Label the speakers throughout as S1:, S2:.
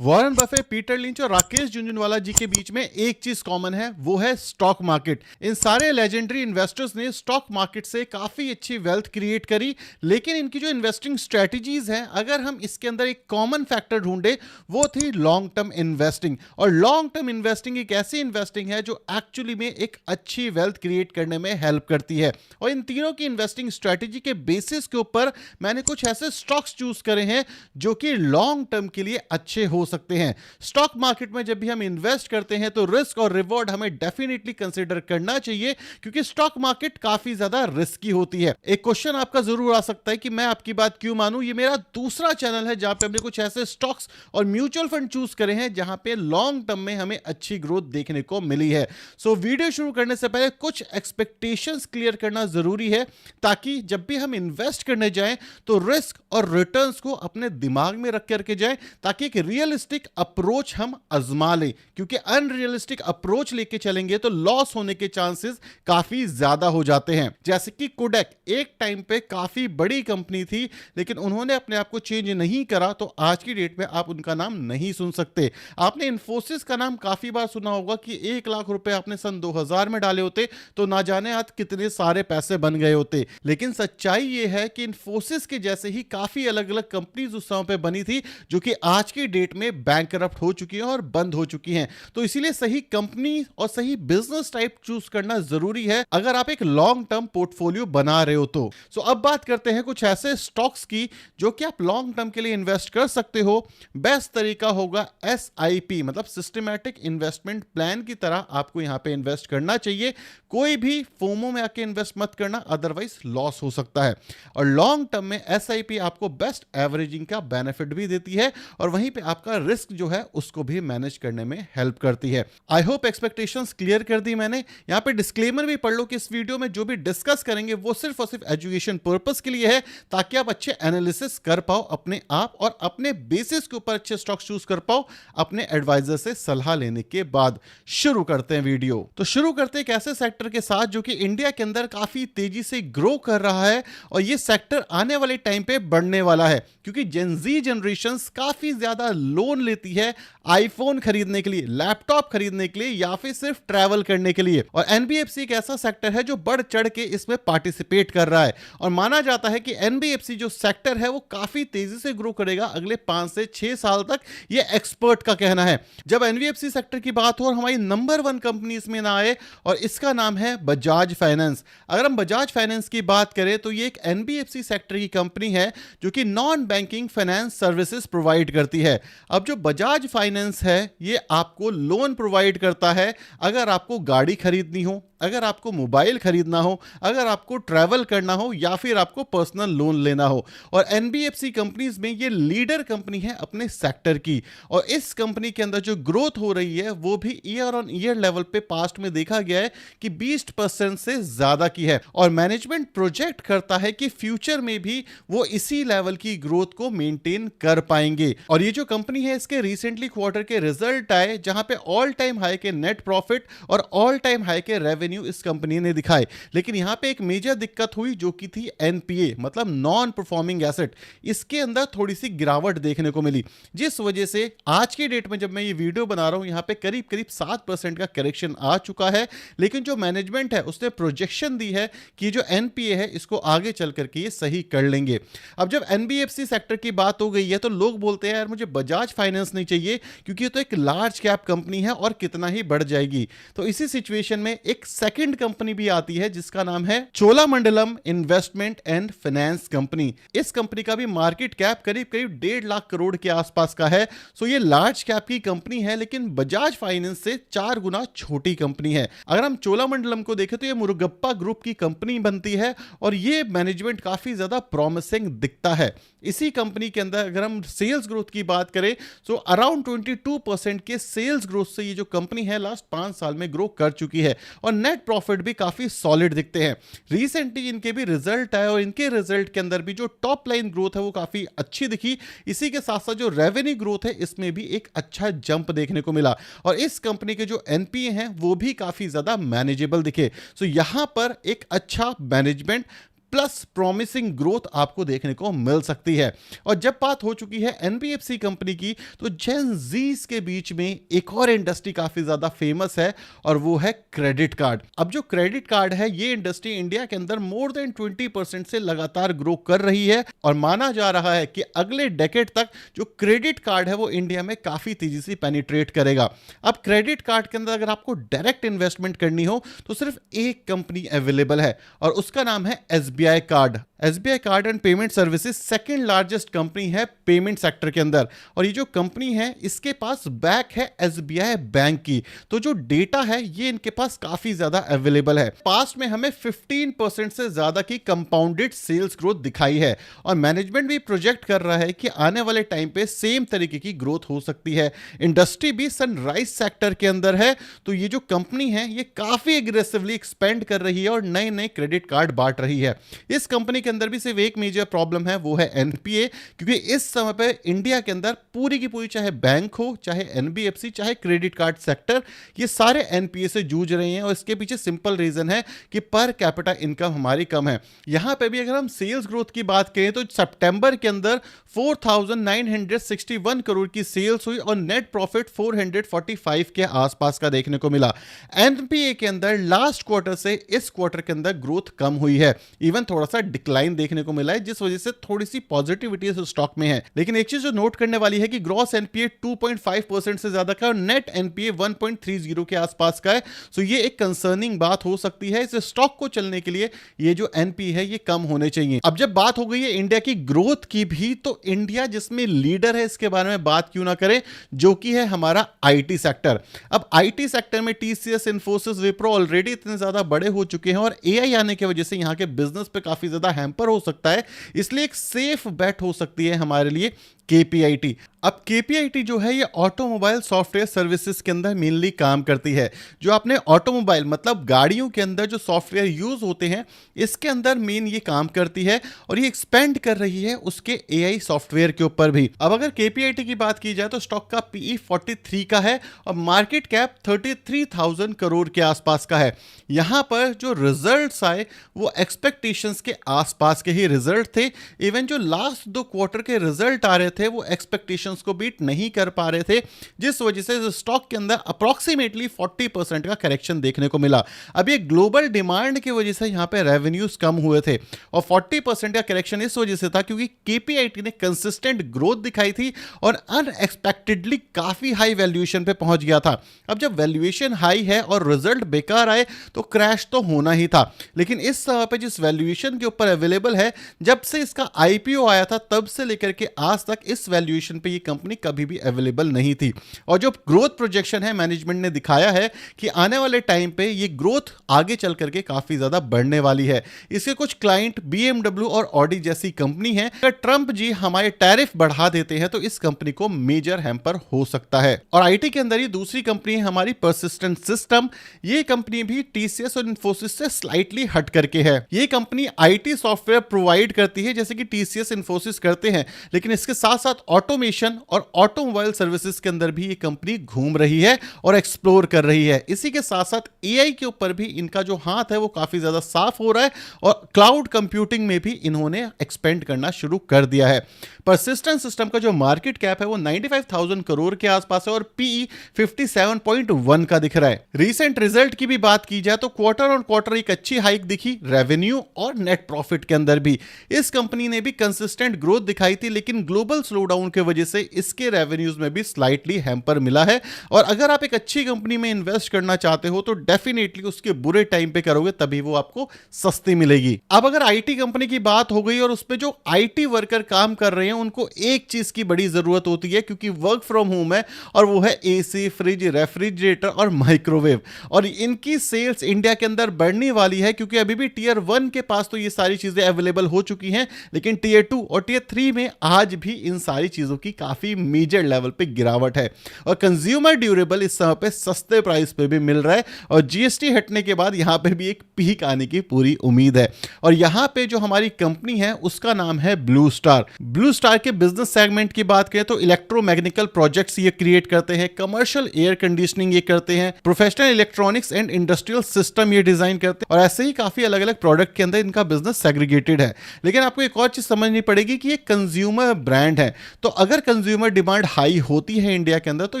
S1: Warren Buffett, Peter lynch और राकेश झुनझुनवाला जी के बीच में एक चीज कॉमन है, वो है स्टॉक मार्केट। इन सारे लेजेंडरी इन्वेस्टर्स ने स्टॉक मार्केट से काफी अच्छी वेल्थ क्रिएट करी, लेकिन इनकी जो इन्वेस्टिंग स्ट्रेटजीज हैं, अगर हम इसके अंदर एक कॉमन फैक्टर ढूंढे, वो थी लॉन्ग टर्म इन्वेस्टिंग। और लॉन्ग टर्म इन्वेस्टिंग एक ऐसी इन्वेस्टिंग है जो एक्चुअली में एक अच्छी वेल्थ क्रिएट करने में हेल्प करती है। और इन तीनों की इन्वेस्टिंग स्ट्रेटजी के बेसिस के ऊपर मैंने कुछ ऐसे स्टॉक्स चूज करे हैं जो कि लॉन्ग टर्म के लिए अच्छे हो सकते हैं। स्टॉक मार्केट में जब भी हम इन्वेस्ट करते हैं तो रिस्क और रिवॉर्ड हमें डेफिनेटली कंसीडर करना चाहिए, क्योंकि स्टॉक मार्केट काफी ज्यादा रिस्की होती है। एक क्वेश्चन आपका जरूर आ सकता है कि मैं आपकी बात क्यों मानूं। ये मेरा दूसरा चैनल है जहां पे हमने कुछ ऐसे स्टॉक्स और म्यूचुअल फंड चूज करे हैं जहां पे लॉन्ग टर्म में हमें अच्छी ग्रोथ देखने को मिली है। सो वीडियो शुरू करने से पहले कुछ एक्सपेक्टेशंस क्लियर करना जरूरी है, ताकि जब भी हम इन्वेस्ट करने जाएं तो रिस्क और रिटर्न्स को अपने दिमाग में रख करके जाएं, ताकि एक रियलिस्टिक अप्रोच हम आजमा लें। क्योंकि अनरियलिस्टिक अप्रोच लेके चलेंगे तो लॉस होने के चांसेस काफी ज्यादा हो जाते हैं। जैसे कि कोडेक एक टाइम पे काफी बड़ी कंपनी थी, लेकिन उन्होंने अपने आप को चेंज नहीं करा, तो आज की डेट में आप उनका नाम नहीं सुन सकते। आपने इन्फोसिस का नाम काफी बार सुना होगा कि 1 लाख रुपए आपने सन 2000 में डाले होते तो ना जाने आज कितने सारे पैसे बन गए होते। लेकिन सच्चाई यह है कि इन्फोसिस के जैसे ही काफी अलग अलग कंपनीज उस समय पे बनी थी जो कि आज की डेट में बैंकरप्ट हो चुकी हैं और बंद हो चुकी हैं। तो इसीलिए सही कंपनी और सही बिजनेस टाइप चूज करना जरूरी है अगर आप एक लॉन्ग टर्म पोर्टफोलियो बना रहे हो तो। सो अब बात करते हैं कुछ ऐसे स्टॉक्स की जो कि आप लॉन्ग टर्म के लिए इन्वेस्ट कर सकते हो। बेस्ट तरीका होगा SIP, मतलब सिस्टमैटिक इन्वेस्टमेंट प्लान की तरह आपको यहां पे इन्वेस्ट करना चाहिए। कोई भी फोमो में आके इन्वेस्ट मत करना, अदरवाइज लॉस हो सकता है। और लॉन्ग टर्म में SIP आपको बेस्ट एवरेजिंग का बेनिफिट भी देती है और वहीं पे आपका रिस्क जो है उसको भी मैनेज करने में हेल्प करती है। आई होप एक्सपेक्टेशंस क्लियर कर दी मैंने। यहां पे डिस्क्लेमर भी पढ़ लो कि इस वीडियो में जो भी डिस्कस करेंगे वो सिर्फ और सिर्फ एजुकेशन पर्पस के लिए है, ताकि आप अच्छे एनालिसिस कर पाओ अपने आप और अपने बेसिस के ऊपर अच्छे स्टॉक्स चूज कर पाओ अपने एडवाइजर से सलाह लेने के बाद। शुरू करते हैं वीडियो। तो शुरू करते हैं एक ऐसे सेक्टर के साथ जो कि इंडिया के अंदर काफी तेजी से ग्रो कर रहा है और ये सेक्टर आने वाले टाइम पे बढ़ने वाला है, क्योंकि जेनजी जनरेशन काफी ज्यादा लोन लेती है आईफोन खरीदने के लिए, लैपटॉप खरीदने के लिए या फिर सिर्फ ट्रैवल करने के लिए। और NBFC एक ऐसा सेक्टर है जो बढ़ चढ़ के इसमें पार्टिसिपेट कर रहा है और माना जाता है कि NBFC जो सेक्टर है वो काफी तेजी से ग्रो करेगा अगले 5 से 6 साल तक, ये एक्सपर्ट का कहना है। जब NBFC सेक्टर की बात हो और हमारी नंबर 1 कंपनी इसमें ना आए, और इसका नाम है बजाज फाइनेंस। अगर हम बजाज फाइनेंस की बात करें तो ये एक NBFC सेक्टर की कंपनी है जो कि non banking finance services provide करती है। अब जो बजाज फाइनेंस है ये आपको लोन प्रोवाइड करता है अगर आपको गाड़ी खरीदनी हो, अगर आपको मोबाइल खरीदना हो, अगर आपको ट्रैवल करना हो या फिर आपको पर्सनल लोन लेना हो। और NBFC कंपनीज में ये लीडर कंपनी है अपने सेक्टर की, और इस कंपनी के अंदर जो ग्रोथ हो रही है वो भी ईयर ऑन ईयर लेवल पे पास्ट में देखा गया है कि 20% से ज्यादा की है। और मैनेजमेंट प्रोजेक्ट करता है कि फ्यूचर में भी वो इसी लेवल की ग्रोथ को मेंटेन कर पाएंगे। और ये जो कंपनी है इसके रिसेंटली क्वार्टर के रिजल्ट आए जहां पे ऑल टाइम हाई के नेट प्रॉफिट और ऑल टाइम हाई के रेवेन्यू इस कंपनी ने दिखाए। लेकिन यहां पे एक मेजर दिक्कत हुई जो कि थी NPA, मतलब नॉन परफॉर्मिंग एसेट। इसके अंदर थोड़ी सी गिरावट देखने को मिली, जिस वजह से आज की डेट में जब मैं ये वीडियो बना रहा हूं यहां पे करीब करीब 7% का करेक्शन आ चुका है। लेकिन जो मैनेजमेंट है उसने प्रोजेक्शन दी है कि जो NPA है इसको आगे चल करके ये सही कर लेंगे। अब जब NBFC सेक्टर की बात हो गई है तो लोग बोलते हैं यार मुझे बजाज फाइनेंस नहीं चाहिए क्योंकि ये तो एक लार्ज कैप कंपनी है और कितना ही बढ़ जाएगी। तो इसी सिचुएशन में एक सेकंड कंपनी भी आती है जिसका नाम है Cholamandalam investment and finance company. इस कंपनी का भी मार्केट कैप करीब करीब 1.5 लाख करोड़ के आसपास का है। सो ये लार्ज कैप की कंपनी है, लेकिन बजाज फाइनेंस से 4 गुना छोटी कंपनी है। अगर हम चोलामंडलम को देखें तो ये मुरुगप्पा ग्रुप की कंपनी बनती है और ये मैनेजमेंट काफी ज्यादा प्रॉमिसिंग दिखता है। इसी कंपनी के अंदर अगर हम सेल्स ग्रोथ की बात करें तो अराउंड 22% के सेल्स ग्रोथ से ये जो कंपनी है लास्ट 5 साल में ग्रो कर चुकी है और नेट प्रॉफिट भी काफी सॉलिड दिखते हैं। रिसेंटली इनके भी रिजल्ट आए और इनके रिजल्ट के अंदर भी जो टॉप लाइन ग्रोथ है वो काफी अच्छी दिखी। इसी के साथ साथ जो रेवेन्यू ग्रोथ है इसमें भी एक अच्छा जंप देखने को मिला और इस कंपनी के जो NPA हैं वो भी काफी ज्यादा मैनेजेबल दिखे। सो यहां पर एक अच्छा मैनेजमेंट प्लस प्रॉमिसिंग ग्रोथ आपको देखने को मिल सकती है। और जब बात हो चुकी है एनबीएफसी कंपनी की, तो जेन जीस के बीच में एक और इंडस्ट्री काफी ज्यादा फेमस है और वो है क्रेडिट कार्ड। अब जो क्रेडिट कार्ड है, ये इंडस्ट्री इंडिया के अंदर मोर देन 20% से लगातार ग्रो कर रही है और माना जा रहा है कि अगले डेकेड तक जो क्रेडिट कार्ड है वो इंडिया में काफी तेजी से पेनिट्रेट करेगा। अब क्रेडिट कार्ड के अंदर अगर आपको डायरेक्ट इन्वेस्टमेंट करनी हो तो सिर्फ एक कंपनी अवेलेबल है और उसका नाम है SBI card. SBI card and payment services second largest company है पेमेंट सेक्टर के अंदर और ये जो कंपनी है इसके पास बैक है एसबीआई बैंक की। तो जो डेटा है ये इनके पास काफी ज्यादा अवेलेबल है। पास्ट में हमें 15% से ज्यादा की कंपाउंडेड सेल्स ग्रोथ दिखाई है और मैनेजमेंट भी प्रोजेक्ट कर रहा है कि आने वाले टाइम पे सेम तरीके की ग्रोथ हो सकती है। इंडस्ट्री भी सनराइज सेक्टर के अंदर है, तो ये जो कंपनी है ये काफी एग्रेसिवली एक्सपेंड कर रही है और नए नए क्रेडिट कार्ड बांट रही है। इस कंपनी के अंदर भी सिर्फ एक मेजर प्रॉब्लम है, वो है एनपीए, क्योंकि इस समय पे इंडिया के अंदर पूरी की पूरी चाहे बैंक हो, चाहे एनबीएफसी, चाहे क्रेडिट कार्ड सेक्टर, ये सारे एनपीए से जूझ रहे हैं और इसके पीछे सिंपल रीजन है कि पर कैपिटा इनकम हमारी कम है। यहां पे भी अगर हम सेल्स ग्रोथ की बात करें तो सितंबर के अंदर 4,961 करोड़ की सेल्स हुई और नेट प्रॉफिट 445 के आसपास का देखने को मिला। एनपीए के अंदर लास्ट क्वार्टर से इस क्वार्टर के अंदर ग्रोथ कम हुई है, इवन थोड़ा सा डिक्लाइन देखने को मिला है, जिस वजह से थोड़ी सी पॉजिटिविटी इस स्टॉक में है। लेकिन एक चीज जो नोट करने वाली है कि ग्रॉस एनपीए 2.5% से ज्यादा का और नेट एनपीए 1.30 के आसपास का है। सो ये एक कंसर्निंग बात हो सकती है। इस स्टॉक को चलने के लिए ये जो एनपीए है ये कम होने चाहिए। अब जब बात हो गई है इंडिया की ग्रोथ की भी, तो इंडिया जिसमें लीडर है इसके बारे में बात क्यों ना करें, जो कि है हमारा आईटी सेक्टर। अब आईटी सेक्टर में टीसीएस, इन्फोसिस, विप्रो ऑलरेडी इतने ज्यादा बड़े हो चुके हैं और एआई आने की वजह से यहां के बिजनेस पे काफी ज्यादा हैम्पर हो सकता है, इसलिए एक सेफ बेट हो सकती है हमारे लिए केपीआईटी। अब केपीआईटी जो है ये ऑटोमोबाइल सॉफ्टवेयर सर्विसेज के अंदर मेनली काम करती है। जो आपने ऑटोमोबाइल मतलब गाड़ियों के अंदर जो सॉफ्टवेयर यूज होते हैं इसके अंदर मेन ये काम करती है और ये एक्सपेंड कर रही है उसके एआई सॉफ्टवेयर के ऊपर भी। अब अगर केपीआईटी की बात की जाए तो स्टॉक का पीई 43 का है और मार्केट कैप 33,000 करोड़ के आसपास का है। यहां पर जो रिजल्ट्स आए वो एक्सपेक्टेशंस के आसपास के ही रिजल्ट थे। इवन जो लास्ट 2 क्वार्टर के रिजल्ट आ रहे थे वो एक्सपेक्टेशंस को बीट नहीं कर पा रहे थे, जिस वजह से स्टॉक के अंदर अप्रॉक्सीमेटली 40% का करेक्शन देखने को मिला। अब ये ग्लोबल डिमांड की वजह से यहां पे रेवेन्यूज कम हुए थे और 40% का करेक्शन इस वजह से था क्योंकि केपीआईटी ने कंसिस्टेंट ग्रोथ दिखाई थी और अनएक्सपेक्टेडली काफी हाई वैल्यूएशन पे पहुंच गया था। अब जब वैल्यूएशन हाई है और रिजल्ट बेकार आए तो क्रैश तो होना ही था, लेकिन इस समय पे जिस वैल्यूएशन के ऊपर अवेलेबल है, जब से इसका आईपीओ आया था तब से लेकर के आज तक इस वैल्यूएशन पे ये कंपनी कभी भी अवेलेबल नहीं थी। और जो ग्रोथ प्रोजेक्शन है मैनेजमेंट ने दिखाया है कि आने वाले टाइम पे ये ग्रोथ आगे चल करके काफी ज्यादा बढ़ने वाली है। इसके कुछ क्लाइंट बीएमडब्ल्यू और ऑडी जैसी कंपनी है। अगर ट्रंप जी हमारे टैरिफ बढ़ा देते हैं तो इस कंपनी को मेजर हैम्पर हो सकता है। और आईटी के अंदर ही दूसरी कंपनी है हमारी पर्सिस्टेंट सिस्टम। ये कंपनी भी टीसीएस और इन्फोसिस से स्लाइटली हट करके है। ये कंपनी आईटी सॉफ्टवेयर प्रोवाइड करती है जैसे कि टीसीएस, इन्फोसिस करते हैं, लेकिन इसके साथ साथ ऑटोमेशन और ऑटोमोबाइल सर्विसेज के अंदर भी ये कंपनी घूम रही है और एक्सप्लोर कर रही है। इसी के साथ साथ एआई के ऊपर भी इनका जो हाथ है वो काफी ज्यादा साफ हो रहा है और क्लाउड कंप्यूटिंग में भी इन्होंने एक्सपेंड करना शुरू कर दिया है। पर्सिस्टेंट सिस्टम का जो मार्केट कैप है वो 95,000 करोड़ के आसपास है और पीई 57.1 का दिख रहा है। रीसेंट रिजल्ट की भी बात की जाए तो क्वार्टर ऑन क्वार्टर एक अच्छी हाइक दिखी रेवेन्यू और नेट प्रॉफिट के अंदर भी। इस कंपनी ने भी कंसिस्टेंट ग्रोथ दिखाई थी, लेकिन ग्लोबल स्लोडाउन की वजह से इसके रेवेन्यूज में भी स्लाइटली हैम्पर मिला है। और अगर आप एक अच्छी कंपनी में इन्वेस्ट करना चाहते हो तो डेफिनेटली उसके बुरे टाइम पे करोगे तभी वो आपको सस्ती मिलेगी। अब अगर आईटी कंपनी की बात हो गई और उसपे जो आईटी वर्कर काम कर रहे हैं उनको एक चीज की बड़ी जरूरत होती है, क्योंकि वर्क फ्रॉम होम है और वो है एसी, फ्रिज, रेफ्रिजरेटर और माइक्रोवेव। और इनकी सेल्स इंडिया के अंदर बढ़ने वाली है क्योंकि अभी भी टीयर 1 के पास तो ये सारी चीजें अवेलेबल हो चुकी हैं, लेकिन टीयर 2 और टीयर 3 में आज भी इन सारी चीजों की काफी मेजर लेवल पे गिरावट है। और कंज्यूमर ड्यूरेबल इस समय पे सस्ते प्राइस पे भी मिल रहा है और जीएसटी हटने के बाद यहां पे भी एक पीक आने की पूरी उम्मीद है। और यहां पे जो हमारी कंपनी है उसका नाम है ब्लू स्टार। ब्लू स्टार के बिजनेस सेगमेंट की बात करें तो इलेक्ट्रोमैग्नेटिकल प्रोजेक्ट्स ये क्रिएट करते हैं, कमर्शियल एयर कंडीशनिंग ये करते हैं, professional electronics and industrial system ये डिजाइन करते हैं और ऐसे ही काफी अलग अलग प्रोडक्ट के अंदर इनका बिजनेस सेग्रीगेटेड है। लेकिन आपको एक और चीज समझनी पड़ेगी कि ये कंज्यूमर ब्रांड है, तो अगर कंज्यूमर डिमांड हाई होती है इंडिया के अंदर तो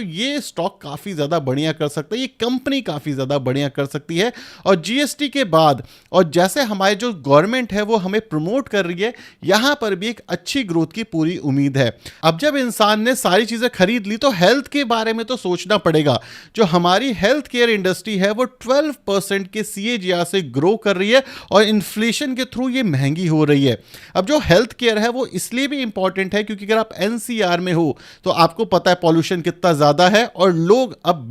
S1: ये स्टॉक काफी ज्यादा बढ़िया कर सकता है, ये कंपनी काफी ज्यादा बढ़िया कर सकती है। और जीएसटी के बाद और जैसे हमारे जो गवर्नमेंट है वो हमें प्रमोट कर रही है, यहां पर भी एक अच्छी ग्रोथ की पूरी उम्मीद है। अब जब इंसान ने सारी चीजें खरीद ली तो हेल्थ के बारे में तो सोचना पड़ेगा। जो हमारी हेल्थ केयर इंडस्ट्री है वो 12% के CAGR से ग्रो कर रही है और इन्फ्लेशन के थ्रू ये महंगी हो रही है। अब जो हेल्थ केयर है वो इसलिए भी इंपॉर्टेंट है क्योंकि अगर आप NCR में हो तो आपको पता है पॉल्यूशन कितना ज्यादा है और लोग अब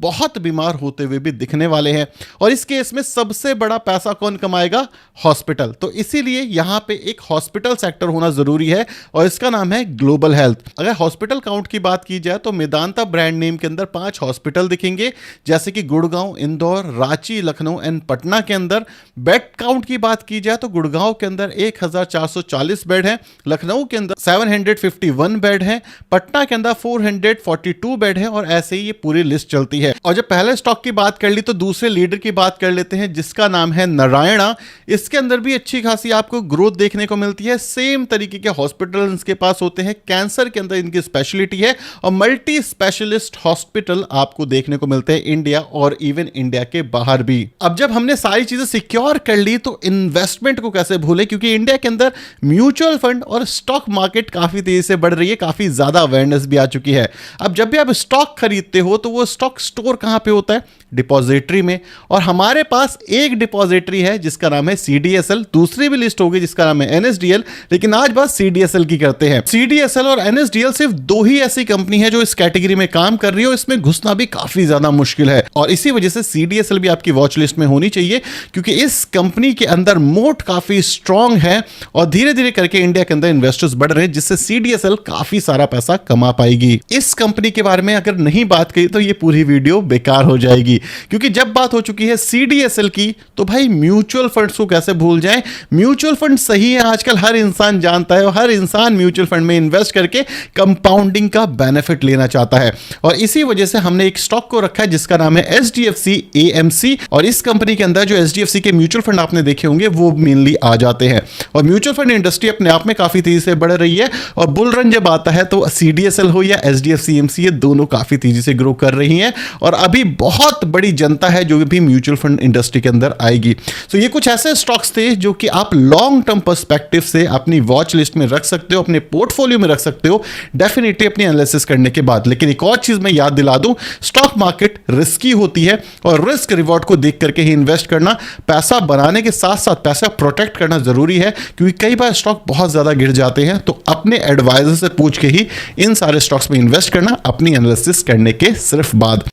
S1: बहुत बीमार होते हुए भी दिखने वाले हैं। और इस केस में सबसे बड़ा पैसा कौन कमाएगा? हॉस्पिटल। तो इसीलिए यहां पे एक हॉस्पिटल सेक्टर होना जरूरी है और इसका नाम है ग्लोबल हेल्थ। अगर हॉस्पिटल काउंट की बात की जाए तो मेदांता ब्रांड नेम के अंदर 5 हॉस्पिटल दिखेंगे, जैसे कि गुड़गांव, इंदौर, रांची, लखनऊ एंड पटना के अंदर। बेड काउंट की बात की जाए तो गुड़गांव के अंदर 1440 बेड हैं, लखनऊ के अंदर 751 बेड हैं, पटना के अंदर 442 बेड हैं और ऐसे ही ये पूरी लिस्ट चलती है। और जब पहले स्टॉक की बात कर ली तो दूसरे लीडर की बात कर लेते हैं जिसका नाम है नारायणा। इसके अंदर भी अच्छी खासी आपको ग्रोथ देखने को मिलती है। सेम तरीके के हॉस्पिटल इनके पास होते हैं, कैंसर के अंदर इनकी स्पेशलिटी है और मल्टी स्पेशलिस्ट हॉस्पिटल आपको देखने को मिलते हैं इंडिया और इवन इंडिया के बाहर भी। अब जब हमने सारी चीजें सिक्योर कर ली तो इन्वेस्टमेंट को कैसे भूले, क्योंकि इंडिया के अंदर म्यूचुअल फंड और स्टॉक मार्केट काफी तेजी से बढ़ रही है, काफी ज्यादा अवेयरनेस भी आ चुकी है। अब जब भी आप स्टॉक खरीदते हो तो वो स्टॉक स्टोर कहां पे होता है? डिपॉजिटरी में। और हमारे पास एक डिपॉजिटरी है जिसका नाम है CDSL, दूसरी भी लिस्ट होगी जिसका नाम है NSDL, लेकिन आज बात CDSL की करते हैं। CDSL और NSDL सिर्फ 2 ही ऐसी कंपनी है जो इस कैटेगरी में काम कर रही है और इसमें घुसना भी काफी ज्यादा मुश्किल है और इसी वजह से CDSL भी आपकी वॉच लिस्ट में होनी चाहिए, क्योंकि इस कंपनी के अंदर मोट काफी स्ट्रांग है और धीरे धीरे करके इंडिया के अंदर इन्वेस्टर्स बढ़ रहे हैं, जिससे CDSL काफी सारा पैसा कमा पाएगी। इस कंपनी के बारे में अगर नहीं बात करी तो ये पूरी वीडियो बेकार हो जाएगी, क्योंकि जब बात हो चुकी है CDSL की तो भाई म्यूचुअल फंड्स को कैसे भूल जाएं। म्यूचुअल फंड सही है, आजकल हर इंसान जानता है और हर इंसान म्यूचुअल फंड में इन्वेस्ट करके कंपाउंडिंग का बेनिफिट लेना चाहता है और इसी वजह से हमने एक स्टॉक को रखा है जिसका नाम है HDFC AMC और इस कंपनी के अंदर जो HDFC के म्यूचुअल फंड आपने देखे होंगे वो मेनली आ जाते हैं और म्यूचुअल फंड इंडस्ट्री अपने आप में काफी तेजी से बढ़ रही है और बुल रन जब आता है तो CDSL हो या HDFC AMC ये दोनों काफी तेजी से ग्रो कर रही हैं और अभी बहुत बड़ी जनता है जो भी म्यूचुअल फंड इंडस्ट्री के अंदर आएगी। तो ये कुछ ऐसे स्टॉक्स थे जो कि आप लॉन्ग टर्म पर्सपेक्टिव से अपनी वॉच लिस्ट में रख सकते हो, अपने पोर्टफोलियो में रख सकते हो, डेफिनेटली अपनी एनालिसिस करने के बाद। लेकिन एक और चीज मैं याद दिला दूं, स्टॉक मार्केट रिस्की होती है और रिस्क रिवॉर्ड को देख करके ही इन्वेस्ट करना, पैसा बनाने के साथ साथ पैसा प्रोटेक्ट करना जरूरी है, क्योंकि कई बार स्टॉक बहुत ज्यादा गिर जाते हैं। तो अपने एडवाइजर से पूछ के ही इन सारे स्टॉक्स में इन्वेस्ट करना, अपनी एनालिसिस करने के सिर्फ बाद।